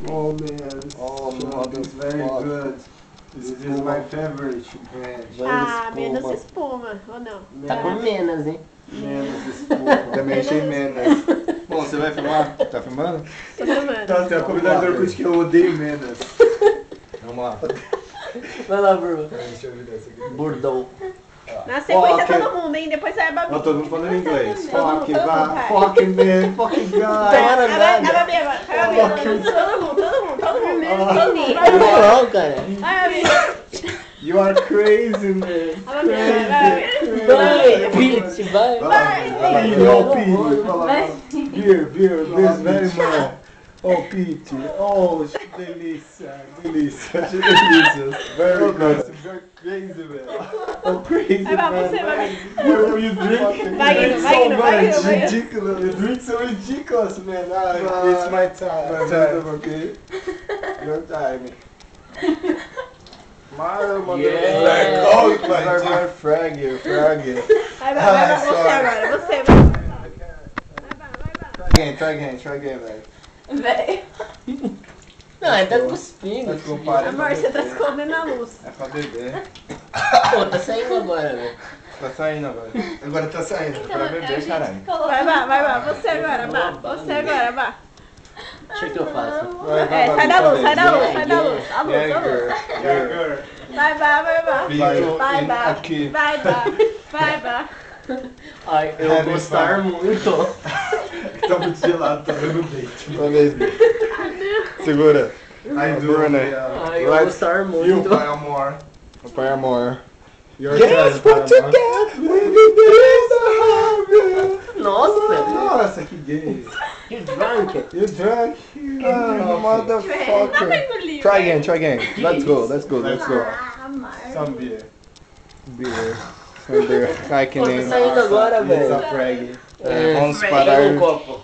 Oh man, Oh, it's very good. This is my favorite, man. Ah, menos espuma, ou não? Tá com menos, hein? Menos espuma. Também achei menos. Bom, você vai filmar? Tá filmando? Tô chamando. Tá, tem a comunidade do Orkut que eu odeio menos. Vamos lá. Vai lá, Bruno. Deixa eu ver essa aqui. Bordão. Na sequência Fuck. todo mundo, hein? Depois vai a Babi. Não, todo mundo falando inglês. Todo mundo, Fuck, todo mundo, vai. vai. Fuck, man. Fuck, guy. A Babi agora. Vai, Babi. Todo mundo. Todo mundo. Todo mundo. Vai, Babi. Não, cara. Vai, Babi. You are crazy, man. A Babi vai, Vai, Pete, vai. Vai. Yo, Pete. Fala lá. Beer, this very man. Oh, Pete. Oh, que delícia. Delícia. Que delícia. Very good. You're crazy, man. Oh, crazy, Vai, vai, man. você, vai. You drink. Vai indo, vai indo, vai indo, vai indo. Ridiculous. You drink so ridiculous, man. Ah, it's my time. My time, okay? Your time. Mano, Yeah. cold, my frag. Vai, vai, você agora. Você, vai. Try again, velho. Véi. Não, ele tá cuspindo. Amor, você tá escondendo a luz. É pra beber. Pô, tá saindo agora, velho. Tá saindo agora. Agora tá saindo. Pra beber, caralho. Vai, vai. Você agora, Bá. Você agora, Bá. Deixa que eu faço. Sai da luz, sai da luz, sai da luz. A luz, a luz. Jäger. Vai, Bá. Vai, Bá. Aqui. Vai, Bá. Ai, eu vou gostar muito. Tá muito gelado, tá dando date. Uma vez. Segura. Ai, Bruno. Ai, eu vou gostar You, muito. pai amor. Pai amor. Your turn, pai amor. Nossa, Nossa, que gay. you drunk. You drunk? Oh, motherfucker. Try again. Let's go. Some beer. Beer. Some beer. Ai, que Pô, tá nem. saindo agora, It's velho. a frag. Vamos Pega parar. um copo.